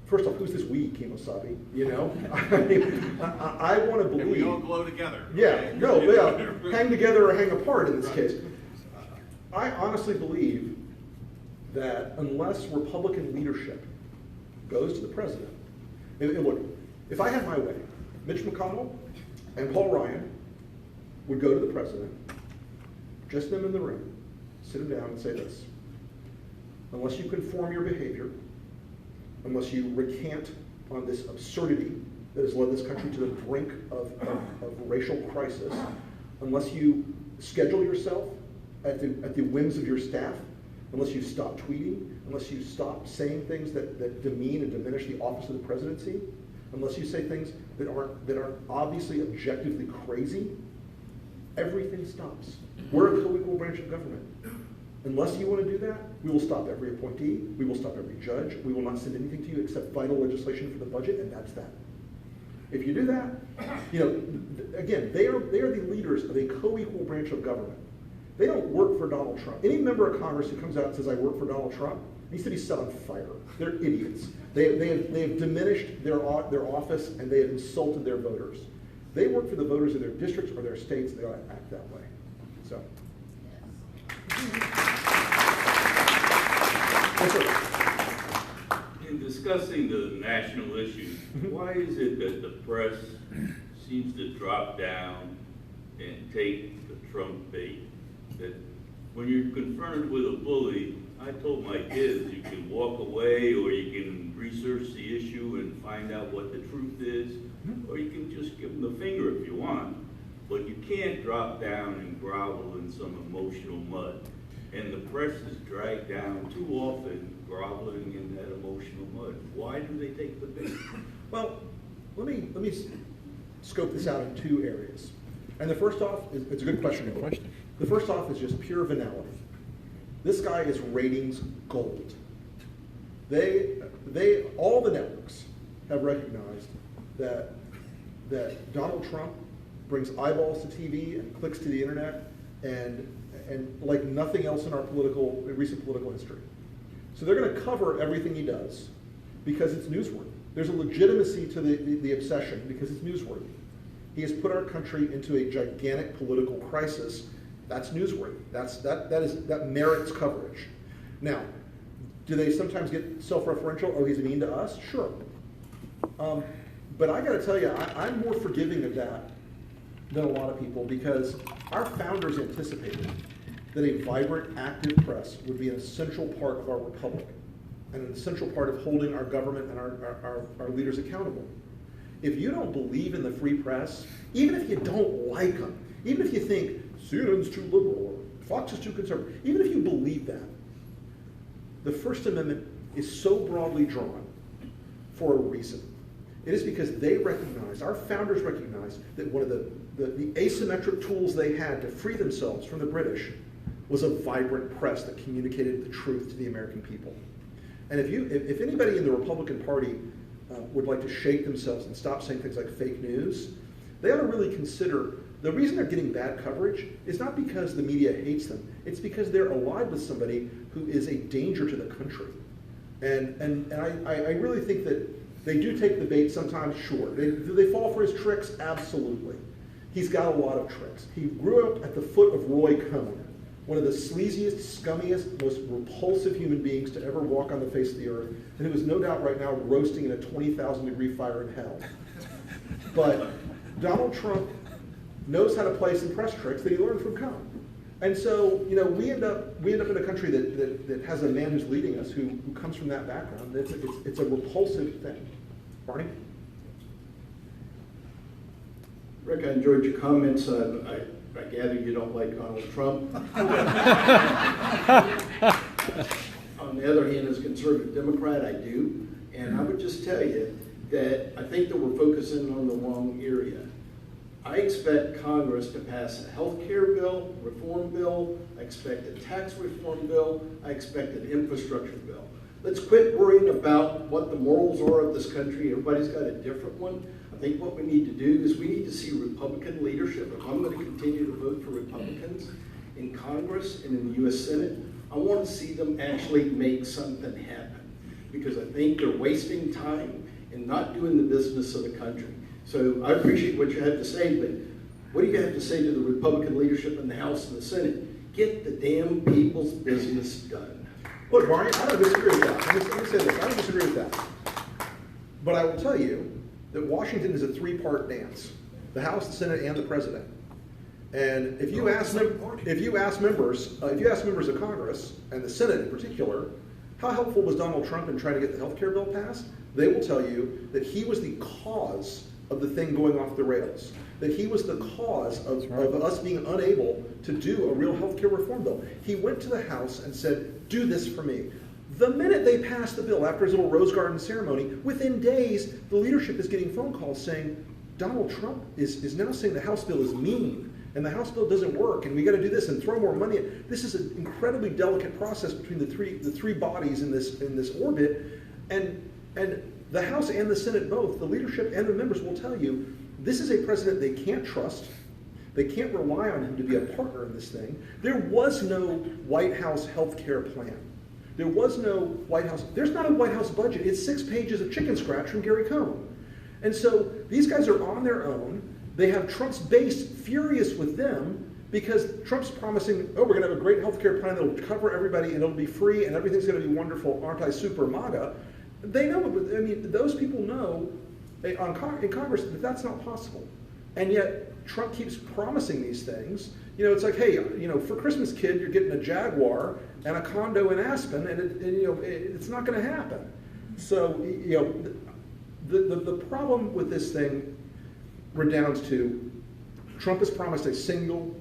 first off, who's this we, Kemosabe? I want to believe. And we all glow together. Yeah, hang together or hang apart in this case. I honestly believe that unless Republican leadership goes to the president, and look, if I had my way, Mitch McConnell and Paul Ryan would go to the president, just them in the room, sit him down and say this: unless you conform your behavior, unless you recant on this absurdity that has led this country to the brink of racial crisis, unless you schedule yourself at the whims of your staff, unless you stop tweeting, unless you stop saying things that demean and diminish the office of the presidency, unless you say things that are obviously objectively crazy, everything stops. We're a co-equal branch of government. Unless you want to do that, we will stop every appointee, we will stop every judge, we will not send anything to you except vital legislation for the budget, and that's that. If you do that, again, they are the leaders of a co-equal branch of government. They don't work for Donald Trump. Any member of Congress who comes out and says, I work for Donald Trump, needs to be set on fire. They're idiots. They have diminished their office, and they have insulted their voters. They work for the voters of their districts or their states, and they ought to act that way. So. In discussing the national issues, why is it that the press seems to drop down and take the Trump bait? That when you're confronted with a bully, I told my kids you can walk away, or you can research the issue and find out what the truth is, or you can just give them the finger if you want. But you can't drop down and grovel in some emotional mud. And the press is dragged down too often, groveling in that emotional mud. Why do they take the bait? Well, let me scope this out in two areas. And the first off is, it's a good question. The first off is just pure venality. This guy is ratings gold. All the networks have recognized that Donald Trump brings eyeballs to TV and clicks to the internet, and like nothing else in our recent political history. So they're going to cover everything he does because it's newsworthy. There's a legitimacy to the obsession because it's newsworthy. He has put our country into a gigantic political crisis. That's newsworthy. That merits coverage. Now, do they sometimes get self-referential? Oh, he's mean to us? Sure. But I gotta tell you, I'm more forgiving of that than a lot of people, because our founders anticipated that a vibrant, active press would be an essential part of our republic and an essential part of holding our government and our leaders accountable. If you don't believe in the free press, even if you don't like them, even if you think CNN's too liberal or Fox is too conservative, even if you believe that, the First Amendment is so broadly drawn for a reason. It is because they recognize, our founders recognized, that one of the asymmetric tools they had to free themselves from the British was a vibrant press that communicated the truth to the American people. And if anybody in the Republican Party would like to shake themselves and stop saying things like fake news, they ought to really consider the reason they're getting bad coverage is not because the media hates them, it's because they're allied with somebody who is a danger to the country. And I really think that they do take the bait sometimes, sure. Do they fall for his tricks? Absolutely. He's got a lot of tricks. He grew up at the foot of Roy Cohn, one of the sleaziest, scummiest, most repulsive human beings to ever walk on the face of the earth, and who is no doubt right now roasting in a 20,000-degree fire in hell. But Donald Trump knows how to play some press tricks that he learned from Cohn. And so, you know, we end up in a country that has a man who's leading us who comes from that background. It's a repulsive thing. Barney? Rick, I enjoyed your comments. I gather you don't like Donald Trump. On the other hand, as a conservative Democrat, I do. And I would just tell you that I think that we're focusing on the wrong area. I expect Congress to pass a health care bill, reform bill. I expect a tax reform bill. I expect an infrastructure bill. Let's quit worrying about what the morals are of this country. Everybody's got a different one. I think what we need to do is we need to see Republican leadership. If I'm going to continue to vote for Republicans in Congress and in the U.S. Senate, I want to see them actually make something happen, because I think they're wasting time and not doing the business of the country. So I appreciate what you have to say, but what do you have to say to the Republican leadership in the House and the Senate? Get the damn people's business done. Look, Barney, I don't disagree with that. Let me say this. I don't disagree with that. But I will tell you that Washington is a three-part dance: the House, the Senate, and the President. And if you ask members of Congress and the Senate in particular, how helpful was Donald Trump in trying to get the health care bill passed? They will tell you that he was the cause of the thing going off the rails, that he was the cause of us being unable to do a real health care reform bill. He went to the House and said, do this for me. The minute they passed the bill, after his little Rose Garden ceremony, within days, the leadership is getting phone calls saying, Donald Trump is now saying the House bill is mean, and the House bill doesn't work, and we got to do this and throw more money in. This is an incredibly delicate process between the three bodies in this orbit, and the House and the Senate both, the leadership and the members will tell you, this is a president they can't trust. They can't rely on him to be a partner in this thing. There was no White House health care plan. There was no White House, there's not a White House budget. It's 6 pages of chicken scratch from Gary Cohn. And so these guys are on their own. They have Trump's base furious with them because Trump's promising, oh, we're gonna have a great health care plan that'll cover everybody and it'll be free and everything's gonna be wonderful, aren't I super MAGA? They know, I mean, those people know in Congress that that's not possible. And yet Trump keeps promising these things. You know, it's like, hey, you know, for Christmas, kid, you're getting a Jaguar and a condo in Aspen, and it's not going to happen. So, you know, the problem with this thing redounds to Trump has promised a single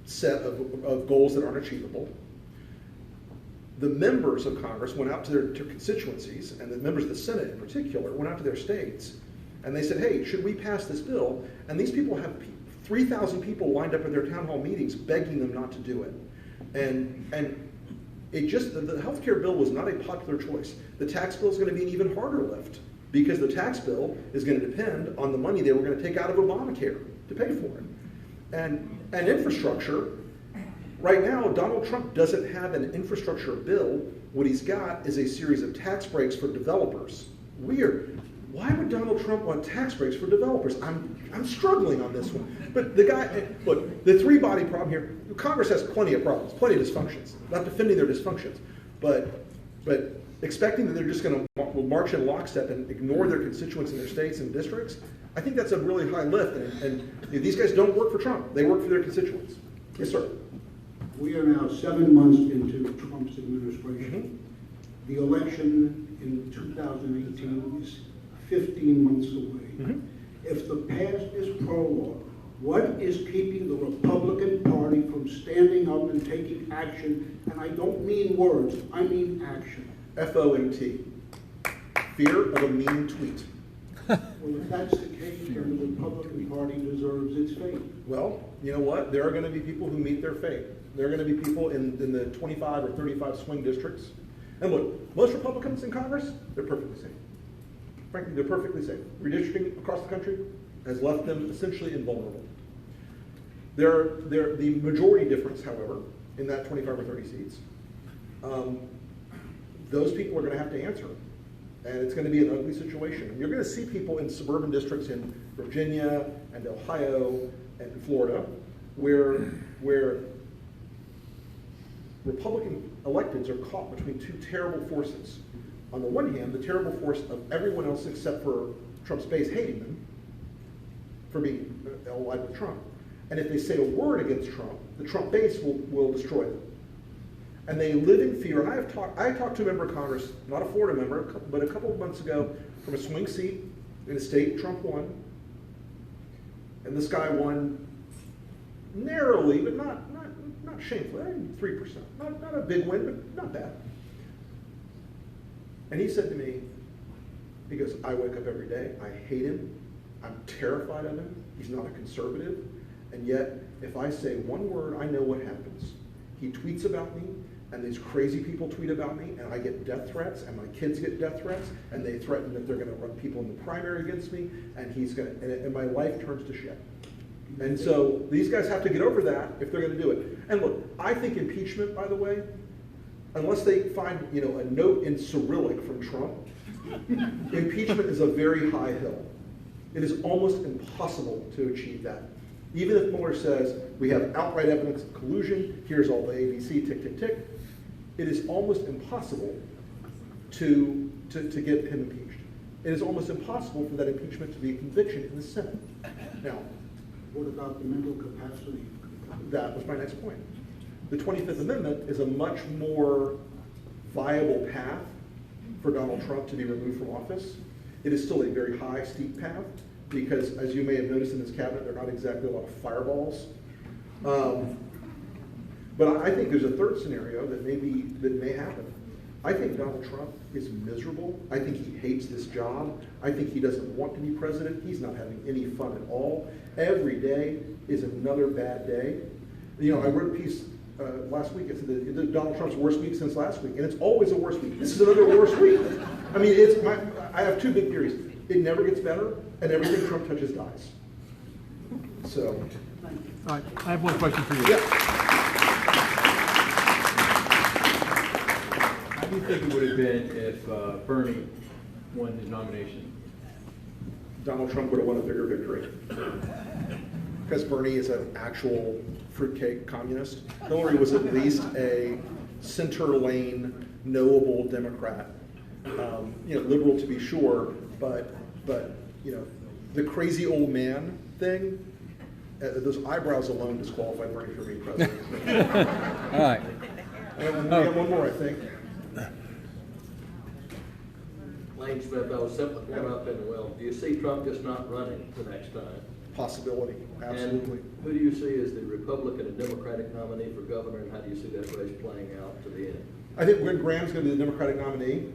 set of goals that aren't achievable. The members of Congress went out to their constituencies, and the members of the Senate in particular went out to their states, and they said, hey, should we pass this bill? And these people have 3,000 people lined up at their town hall meetings begging them not to do it. And it just, the health care bill was not a popular choice. The tax bill is going to be an even harder lift because the tax bill is going to depend on the money they were going to take out of Obamacare to pay for it. And infrastructure, right now, Donald Trump doesn't have an infrastructure bill. What he's got is a series of tax breaks for developers. Weird. Why would Donald Trump want tax breaks for developers? I'm struggling on this one. But the guy, look, the three-body problem here, Congress has plenty of problems, plenty of dysfunctions. Not defending their dysfunctions, but But expecting that they're just going to march in lockstep and ignore their constituents in their states and districts, I think that's a really high lift. And these guys don't work for Trump. They work for their constituents. Yes, sir. We are now 7 months into Trump's administration. The election in 2018 is 15 months away. If the past is prologue, what is keeping the Republican Party from standing up and taking action? And I don't mean words, I mean action. FOMT. Fear of a mean tweet. Well, if that's the case, then the Republican Party deserves its fate. Well, you know what? There are going to be people who meet their fate. There are going to be people in the 25 or 35 swing districts. And look, most Republicans in Congress, they're perfectly safe. Frankly, they're perfectly safe. Redistricting across the country has left them essentially invulnerable. The majority difference, however, in that 25 or 30 seats, those people are going to have to answer. And it's going to be an ugly situation. You're going to see people in suburban districts in Virginia and Ohio and Florida where Republican electeds are caught between two terrible forces. On the one hand, the terrible force of everyone else except for Trump's base hating them for being allied with Trump. And if they say a word against Trump, the Trump base will destroy them. And they live in fear. And I talked to a member of Congress, not a Florida member, but a couple of months ago from a swing seat in a state Trump won. And this guy won narrowly, but not shamefully, 3%. Not a big win, but not bad. And he said to me, he goes, I wake up every day, I hate him, I'm terrified of him, he's not a conservative, and yet if I say one word, I know what happens. He tweets about me, and these crazy people tweet about me, and I get death threats, and my kids get death threats, and they threaten that they're going to run people in the primary against me, and and my life turns to shit. And so these guys have to get over that if they're going to do it. And look, I think impeachment, by the way, unless they find a note in Cyrillic from Trump, impeachment is a very high hill. It is almost impossible to achieve that. Even if Mueller says, we have outright evidence of collusion, here's all the ABC, tick, tick, tick, it is almost impossible to get him impeached. It is almost impossible for that impeachment to be a conviction in the Senate. Now, What about the mental capacity? that was my next point. The 25th Amendment is a much more viable path for Donald Trump to be removed from office. It is still a very high, steep path, because as you may have noticed in his cabinet, they're not exactly a lot of fireballs. But I think there's a third scenario that may happen. I think Donald Trump is miserable. I think he hates this job. I think he doesn't want to be president. He's not having any fun at all. Every day is another bad day. I wrote a piece last week. It said Donald Trump's worst week since last week, and it's always a worst week. This is another worst week. I mean, I have two big theories. It never gets better, and everything Trump touches dies. So, All right, I have one question for you. yeah. How do you think it would have been if Bernie won his nomination? Donald Trump would have won a bigger victory. Because Bernie is an actual fruitcake communist. Hillary was at least a center lane, knowable Democrat. Liberal to be sure, but the crazy old man thing, those eyebrows alone disqualified Bernie from being president. All right. And we have one more, I think. Lane Smith, I was simply one up in the well. Do you see Trump just not running the next time? Possibility, absolutely. And who do you see as the Republican and Democratic nominee for governor, and how do you see that race playing out to the end? I think Gwen Graham's going to be the Democratic nominee.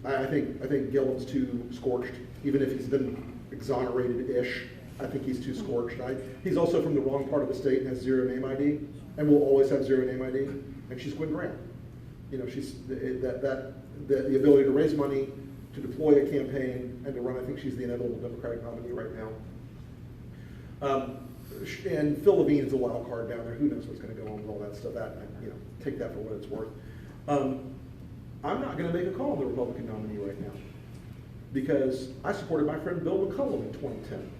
I think Gillen's too scorched, even if he's been exonerated-ish. I think he's too scorched. He's also from the wrong part of the state and has zero name ID, and will always have zero name ID. And she's Gwen Graham. She's the ability to raise money, to deploy a campaign, and to run. I think she's the inevitable Democratic nominee right now. And Phil Levine's a wild card down there. Who knows what's going to go on with all that stuff? Take that for what it's worth. I'm not going to make a call on the Republican nominee right now because I supported my friend Bill McCollum in 2010.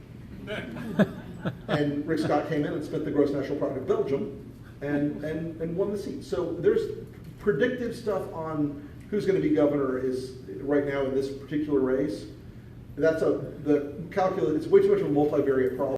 And Rick Scott came in and spent the gross national product of Belgium and won the seat. So there's predictive stuff on who's going to be governor is right now in this particular race. The calculus. It's way too much of a multivariate problem.